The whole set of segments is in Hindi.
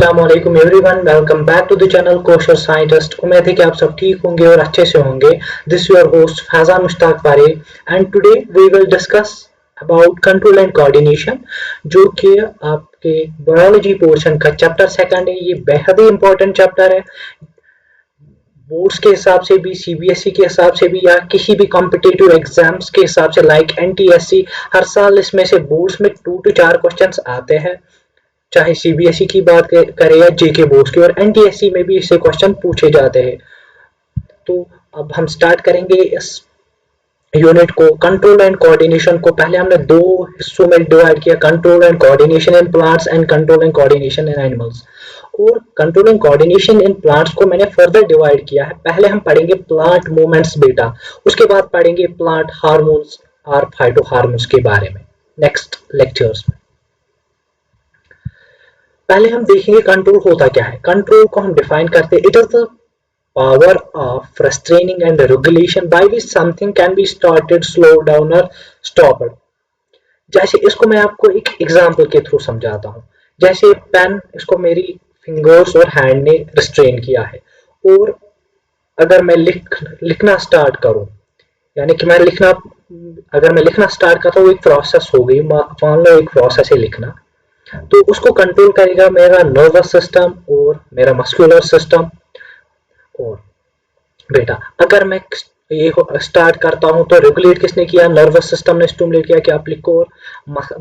अस्सलामुअलैकुम everyone, welcome back to the channel Kosher Scientist. उम्मीद है कि आप सब ठीक होंगे और अच्छे से होंगे। This your host Faizan Mushtaq Fariq and today we will discuss about control and coordination, जो कि आपके बायोलॉजी पोर्शन का चैप्टर सेकंड है। ये बेहद ही इंपॉर्टेंट चैप्टर है। बोर्ड्स के हिसाब से भी, सीबीएसई के हिसाब से भी, या किसी भी कॉम्पिटिटिव एग्जाम्स के हिसाब से लाइक एनटीएससी, हर साल इसमें से बोर्ड्स में 2 to 4 क्वेश्चंस आते हैं, चाहे सीबीएसई की बात करें या जेके बोर्ड्स की, और एनटीएससी में भी इससे क्वेश्चन पूछे जाते हैं। तो अब हम स्टार्ट करेंगे इस यूनिट को, कंट्रोल एंड कोऑर्डिनेशन को। पहले हमने 2 हिस्सों में डिवाइड किया, control and coordination in plants and control and coordination in animals. और control and coordination in plants को मैंने फर्दर डिवाइड किया है। पहले हम पढ़ेंगे प्लांट मूवमेंट्स बेटा, उसके बाद पढ़ेंगे प्लांट हार्मोन्स और फाइटो हार्मोन्स के बारे में नेक्स्ट लेक्चर्स में। पहले हम देखेंगे कंट्रोल होता क्या है। कंट्रोल को हम डिफाइन करते हैं, it is the power of restraining and regulation by which something can be started, slowed down or stopped। जैसे इसको मैं आपको एक एग्जांपल के थ्रू समझाता हूँ। जैसे पेन, इसको मेरी फिंगर्स और हैंड ने रिस्ट्रेन किया है, और अगर मैं लिखना स्टार्ट करूँ, यानी कि अगर मैं लिखना स्टार्ट करता हूँ, एक प्रोसेस हो गई, मान लो एक प्रोसेस है लिखना, तो उसको कंट्रोल करेगा मेरा नर्वस सिस्टम और मेरा मस्कुलर सिस्टम। और बेटा अगर मैं ये स्टार्ट करता हूं तो रेगुलेट किसने किया? नर्वस सिस्टम ने स्टिमुलेट किया कि आप लिखो, और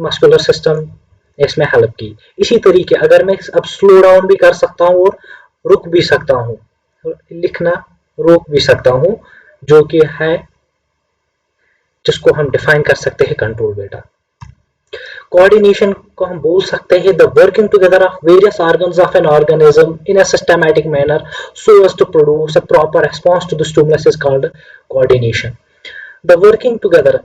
मस्कुलर सिस्टम ने इसमें हेल्प की। इसी तरीके अगर मैं अब स्लो डाउन भी कर सकता हूं और रुक भी सकता हूं, लिखना रोक भी सकता हूं, जो कि है जिसको हम डिफाइन कर सकते हैं कंट्रोल बेटा। कोऑर्डिनेशन को हम बोल सकते हैं the working together of various organs of an organism in a systematic manner so as to produce a proper response to the stimulus is called coordination. The working together,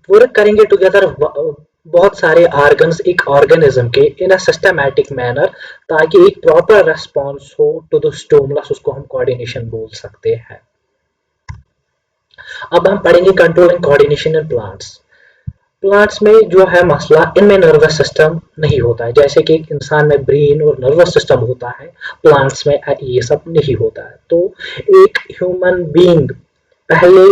work करेंगे टुगेदर बहुत सारे ऑर्गन्स एक ऑर्गेनिज्म के इन अ सिस्टमैटिक मैनर, ताकि एक प्रॉपर रिस्पांस हो टू द स्टिमुलस, उसको हम कोऑर्डिनेशन बोल सकते हैं। अब हम पढ़ेंगे control and coordination in plants. Plants में जो है मसला, इनमें नर्वस सिस्टम नहीं होता है, जैसे कि इंसान में ब्रेन और नर्वस सिस्टम होता है, प्लांट्स में ये सब नहीं होता है। तो एक ह्यूमन बीइंग पहले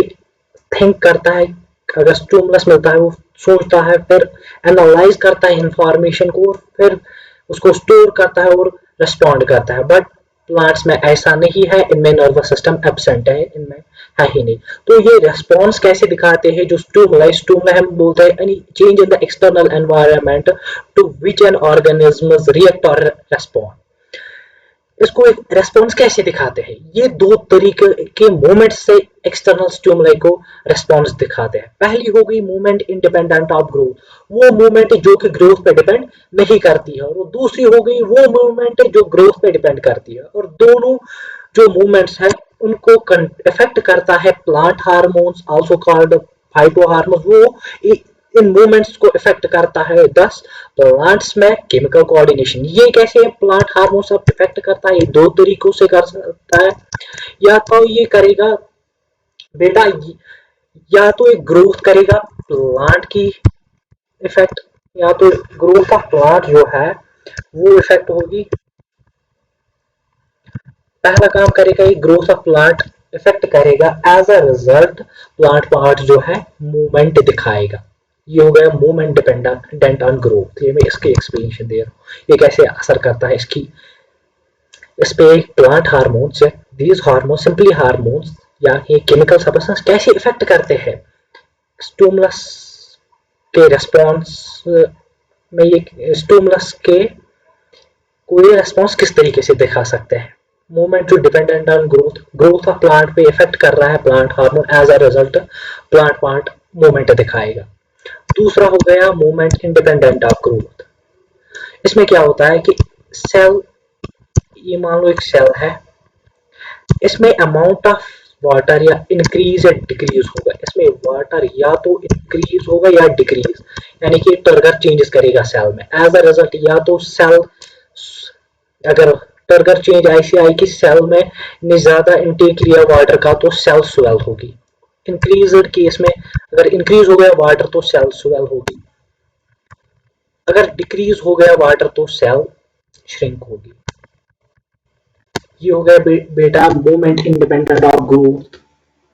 थिंक करता है, अगर स्टिमुलस मिलता है वो सोचता है, फिर एनालाइज करता है इंफॉर्मेशन को, और फिर उसको स्टोर करता है और रिस्पॉन्ड करता है। बट प्लांट्स में ऐसा नहीं है, इनमें नर्वस सिस्टम एब्सेंट है, इनमें है ही नहीं। तो ये रेस्पॉन्स कैसे दिखाते हैं? जो स्टिमुलाई हम बोलते हैं any change in the external environment to which an organism react और रेस्पॉन्ड। इसको एक रेस्पॉन्स कैसे दिखाते हैं? ये 2 तरीके के मूवमेंट से एक्सटर्नल स्टिमुलाई को रेस्पॉन्स दिखाते हैं। पहली हो गई मूवमेंट इंडिपेंडेंट ऑफ ग्रोथ, वो मूवमेंट जो कि ग्रोथ पे डिपेंड नहीं करती है, और दूसरी हो गई वो मूवमेंट जो ग्रोथ पे डिपेंड करती है। और दोनों जो मूवमेंट्स है उनको इफेक्ट करता है plant hormones, also called phyto hormones, वो इन मूवमेंट्स को इफेक्ट करता है। दस प्लांट्स में केमिकल कोऑर्डिनेशन, ये कैसे प्लांट हार्मोन्स अब इफेक्ट करता है? ये 2 तरीकों से कर सकता है। या तो ये करेगा बेटा, या तो ये ग्रोथ करेगा प्लांट की इफेक्ट, या तो ग्रोथ ऑफ प्लांट जो है वो इफेक्ट होगी। पहला काम करेगा ये ग्रोथ ऑफ प्लांट इफेक्ट करेगा, as a result plant part जो है मूवमेंट दिखाएगा। ये हो गया मूवमेंट डिपेंडेंट ऑन ग्रोथ। ये मैं इसकी एक्सप्लेनेशन दे रहा हूँ, ये कैसे असर करता है इसकी इस पे plant hormones. These hormones simply hormones या ये केमिकल सब्सटेंस कैसे इफेक्ट करते हैं स्टिमुलस के रेस्पॉन्स में, ये स्टिमुलस के कोई रेस्पॉन्स किस तरीके से दिखा सकते हैं। मूवमेंट जो dependent on growth of plant पे इफेक्ट कर रहा है plant hormone, as a result plant part movement दिखाएगा। दूसरा हो गया मूवमेंट इंडिपेंडेंट ऑफ ग्रोथ। इसमें क्या होता है कि सेल, ये मान लो एक सेल है, इसमें अमाउंट ऑफ वाटर या इंक्रीज या डिक्रीज होगा। इसमें वाटर या तो इंक्रीज होगा या डिक्रीज, यानी कि टर्गर चेंजेस करेगा सेल में। एज अ रिजल्ट या तो सेल, अगर टर्गर चेंज ऐसी आई कि सेल में ने ज्यादा इनटेक लिया वाटर का, तो सेल स्वेल होगी। इंक्रीज केस में अगर इंक्रीज हो गया वाटर तो सेल स्वेल होगी, अगर डिक्रीज हो गया वाटर तो सेल श्रिंक होगी। ये हो गया बेटा मूवमेंट इंडिपेंडेंट ऑफ ग्रोथ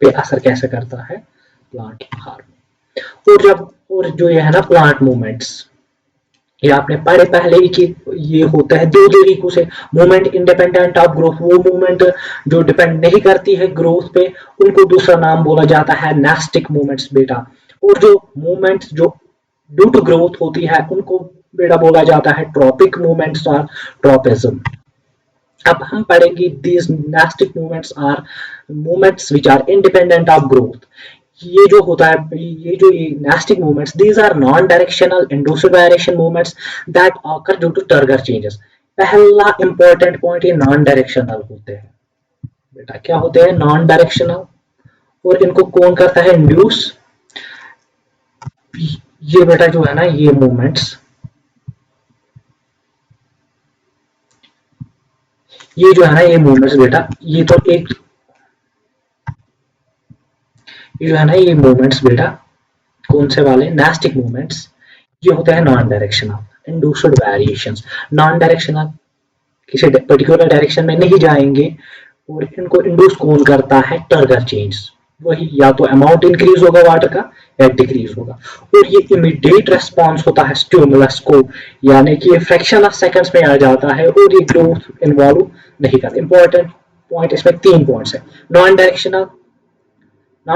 पे असर कैसे करता है प्लांट आहार में। और जो ये है ना प्लांट मूवमेंट्स, ये आपने पढ़े पहले ही कि ये होता है दो तरीकों से। मूवमेंट इंडिपेंडेंट ऑफ ग्रोथ, वो मूवमेंट जो डिपेंड नहीं करती है ग्रोथ पे, उनको दूसरा नाम बोला जाता है नेस्टिक मूवमेंट्स बेटा। और जो मूवमेंट्स जो ड्यू टू ग्रोथ होती है उनको बेटा बोला जाता है ट्रॉपिक मूवमेंट्स और ट्रॉपिज्म। अब हम पढ़ेंगे these nastic movements are movements which are independent of growth. ये जो होता है ये nastic movements, these are non directional induced variation movements that occur due to turgor changes. पहला इंपॉर्टेंट पॉइंट, ये नॉन डायरेक्शनल होते हैं बेटा। क्या होते हैं? Non directional. और इनको कौन करता है इंड्यूस? ये बेटा जो है ना ये मूवमेंट्स, ये जो है ना ये मूवमेंट्स बेटा, ये तो एक ये जो है ना ये मूवमेंट्स बेटा कौन से वाले? Nastic movements. ये होते हैं non directional induced variations. Non directional किसी पर्टिकुलर डायरेक्शन में नहीं जाएंगे। और इनको इंड्यूस कौन करता है? Turgor change. वही या तो अमाउंट इंक्रीज होगा वाटर का या डिक्रीज होगा। और ये इमीडिएट रेस्पॉन्स होता है स्टिमुलस को, यानी कि ये फ्रैक्शन ऑफ सेकंड्स में आ जाता है और ये ग्रोथ इन्वॉल्व नहीं करता। इंपॉर्टेंट पॉइंट इसमें 3 पॉइंट्स है। Non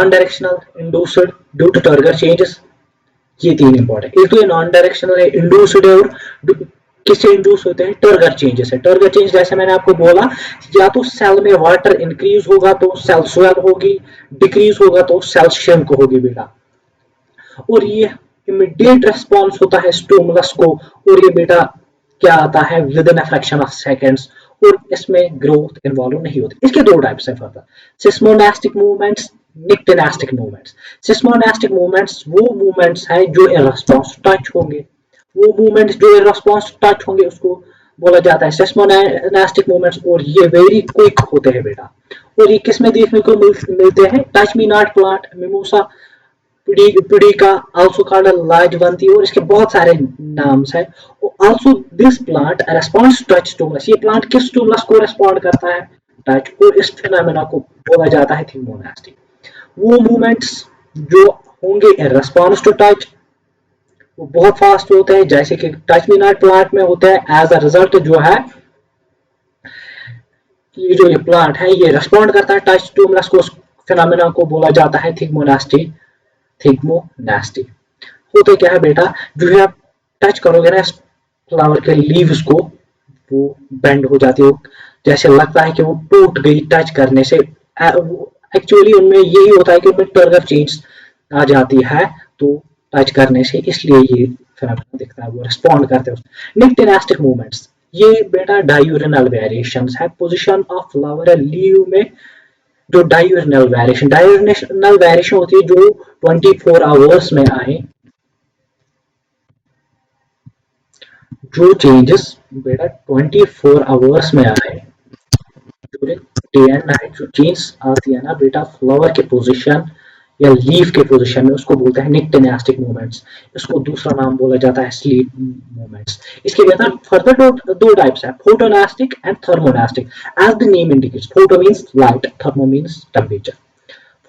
directional induced due to turgor changes, ये 3 इंपॉर्टेंट। एक तो ये नॉन डायरेक्शनल है, इंड्यूस्ड है, और किससे इंड्यूस होते हैं? टर्गर चेंजेस है। टर्गर चेंज जैसे मैंने आपको बोला, या तो सेल में वाटर इंक्रीज होगा तो सेल स्वेल होगी, डिक्रीज होगा तो सेल श्रिंक होगी बेटा। और ये इमीडिएट रेस्पॉन्स होता है स्टिमुलस को, और ये बेटा क्या आता है? With in a fraction of seconds, और इसमें ग्रोथ इन्वॉल्व नहीं होती। इसके 2 टाइप्स है further, seismonastic movements, nyctinastic movements. Seismonastic movements वो मूवमेंट्स है जो इन रेस्पॉन्स टच होंगे। वो मूवमेंट्स जो इन रेस्पॉन्स टच होंगे उसको बोला जाता है सिस्मोनेस्टिक मूवमेंट्स, और ये वेरी क्विक होते हैं बेटा। और ये किस में देखने को मिलते हैं? Touch me not plant, mimosa pudica, also called लाजवंती, और इसके बहुत सारे नाम्स है। Also this plant response touch stimulus. ये प्लांट किस स्टिमुलस को रेस्पॉन्ड करता है? टच। और इस फिनोमेना को बोला जाता है थिग्मोनेस्टिक। वो मूवमेंट्स जो होंगे इन रेस्पॉन्स टू टच वो बहुत फास्ट होते हैं, जैसे कि टच मी नॉट प्लांट में होता है। एज अ रिजल्ट जो है ये जो ये प्लांट है ये रेस्पॉन्ड करता है टच स्टिमुलस को, फिनोमेना को बोला जाता है थिग्मोनेस्टिक। होते क्या है बेटा, जो आप टच करोगे ना फ्लावर के लीव्स को, वो बेंड हो जाती है, जैसे लगता है कि वो टूट गई टच करने से। एक्चुअली उनमें यही होता है कि उनमें टर्गर चेंज आ जाती है तो टच करने से, इसलिए ये फिनोमेना दिखता है, वो रिस्पॉन्ड करते हैं। निक्टेनेस्टिक मूवमेंट्स, ये बेटा डायूरिनल वेरिएशंस है पोजीशन ऑफ फ्लावर लीव में। जो डायूरिनल वेरिएशन होती है जो 24 आवर्स में आए, जो चेंजेस बेटा 24 आवर्स में आए डे एंड नाइट, जो चेंज आती है ना बेटा फ्लावर के पोजीशन या लीफ के पोजीशन में, उसको बोलते हैं निक्टेनेस्टिक मूवमेंट्स। इसको दूसरा नाम बोला जाता है स्लीप मूवमेंट्स। इसके बेटा फर्दर 2 टाइप्स है, photonastic and thermonastic. As the name indicates, photo means light, thermo means temperature.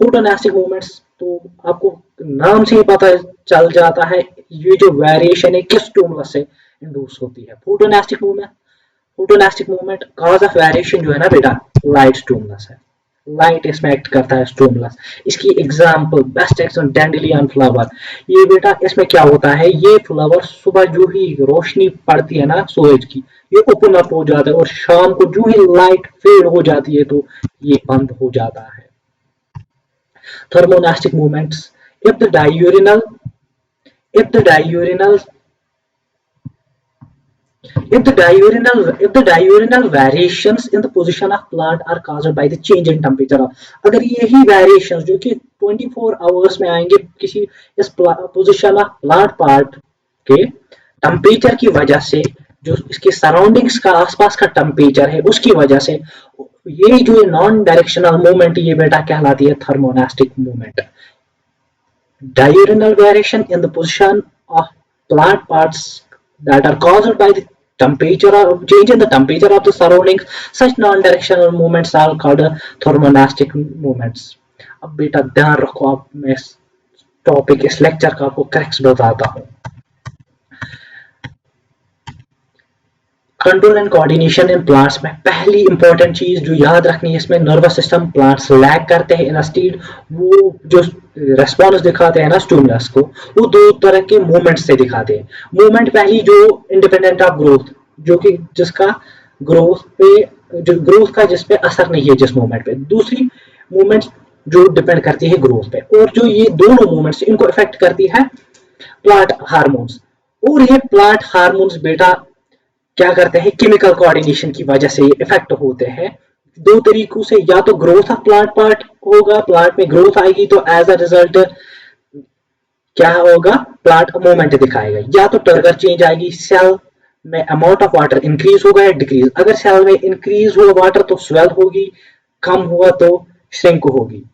Photonastic movements तो आपको नाम से ही पता चल जाता है ये जो वेरिएशन है किस स्टिमुलस से इंड्यूस होती है। फोटोनेस्टिक मूवमेंट कॉज ऑफ वेरिएशन जो है ना बेटा लाइट स्टिमुलस है। लाइट इसमें एक्ट करता है स्टिमुलस। इसकी example best example dandelion flower. ये बेटा इसमें क्या होता है, ये फ्लावर सुबह जो ही रोशनी पड़ती है ना सूरज की, ये ओपन अप हो जाता है, और शाम को जो ही लाइट फेड हो जाती है तो ये बंद हो जाता है। Thermonastic movements, if the diurnal if the diurnal if the diurnal variations in the position of plant are caused by the change in temperature, अगर यही variations जो कि 24 hours में आएंगे किसी इस पोजीशन ऑफ प्लांट पार्ट के टेम्परेचर की वजह से, जो इसके सराउंडिंग्स का आसपास का टेम्परेचर है उसकी वजह से, ये जो नॉन डायरेक्शनल मूवमेंट ये बेटा कहलाती है थर्मोनेस्टिक movement. Diurnal variation in the position of plant parts that are caused by the temperature or change in the temperature of the surroundings. Such non-directional movements are called thermonastic movements. अब बेटा ध्यान रखो, आप मैं इस टॉपिक इस लेक्चर का आपको करेक्ट बताता हूँ। Control and coordination in plants में पहली इंपॉर्टेंट चीज जो याद रखनी है, इसमें नर्वस सिस्टम प्लांट्स लैग करते हैं इन स्टीड, वो जो रेस्पॉन्स दिखाते हैं ना स्टिमुलस को, वो दो तरह के मूवमेंट से दिखाते हैं। मूवमेंट पहली जो इंडिपेंडेंट ऑफ ग्रोथ, जो कि जिसका ग्रोथ पे जो ग्रोथ का जिस पे असर नहीं है जिस मूवमेंट पे, दूसरी मूवमेंट जो डिपेंड करती है ग्रोथ पे, और जो ये दोनों मूवमेंट्स इनको इफेक्ट करती है प्लांट हार्मोन्स। और ये प्लांट हार्मोन्स बेटा क्या करते हैं, केमिकल कोऑर्डिनेशन की वजह से ये इफेक्ट होते हैं दो तरीकों से। या तो ग्रोथ ऑफ प्लांट पार्ट होगा, प्लांट में ग्रोथ आएगी तो एज अ रिजल्ट क्या होगा, प्लांट मूवमेंट दिखाएगा। या तो टर्गर चेंज आएगी, सेल में अमाउंट ऑफ वाटर इंक्रीज होगा या डिक्रीज। अगर सेल में इंक्रीज हुआ वाटर तो स्वेल होगी, कम हुआ तो श्रिंक होगी।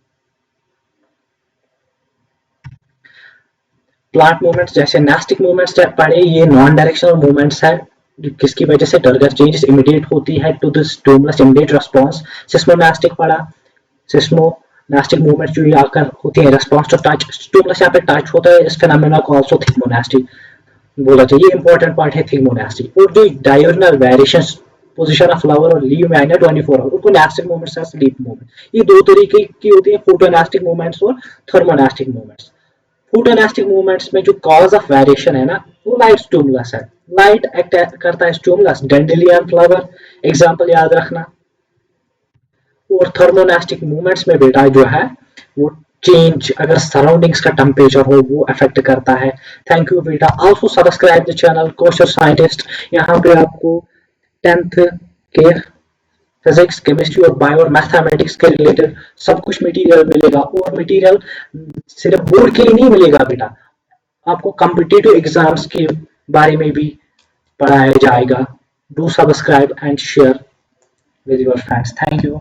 प्लांट मूवमेंट्स जैसे नास्टिक मूवमेंट्स पढ़े, ये नॉन डायरेक्शनल मूवमेंट्स है किसकी वजह से टर्गर चेंजेस इमीडिएट होती है to the stimulus immediate response. Seismonastic पढ़ा, सिस्मोनास्टिक मूवमेंट जो आकर होती है रिस्पांस टू टच, स्टिमुलस यहाँ पे टच होता है, इस फिनोमेना को आल्सो थिग्मोनास्टिक बोला जाए। ये इंपॉर्टेंट पार्ट है थिग्मोनास्टिक। और जो diagonal variations position of flower और लीव में आएगा 24 आवर, उनको नास्टिक मूवमेंट्स या स्लीप मूवमेंट, ये दो तरीके की होती है, फोटोनास्टिक मूवमेंट्स और थर्मोनास्टिक मूवमेंट्स। फोटोनास्टिक मूवमेंट्स में जो कॉज ऑफ वेरिएशन है ना, वो लाइट स्टिमुलस है। लाइट एक्ट करता है स्टिमुलस, डेंडेलियन फ्लावर एग्जांपल याद रखना। और थर्मोनास्टिक मूवमेंट्स में बेटा जो है वो चेंज अगर सराउंडिंग्स का टेम्परेचर हो वो अफेक्ट करता है। थैंक यू बेटा। Also subscribe the channel Kosher scientist. यहाँ पे आपको 10th के फिजिक्स, केमिस्ट्री और बायो और मैथमेटिक्स के रिलेटेड सब कुछ मटेरियल मिलेगा। और मटेरियल सिर्फ बोर्ड के लिए नहीं मिलेगा बेटा, आपको कॉम्पिटिटिव एग्जाम्स के बारे में भी पढ़ाया जाएगा। Do subscribe and share with your friends. Thank you.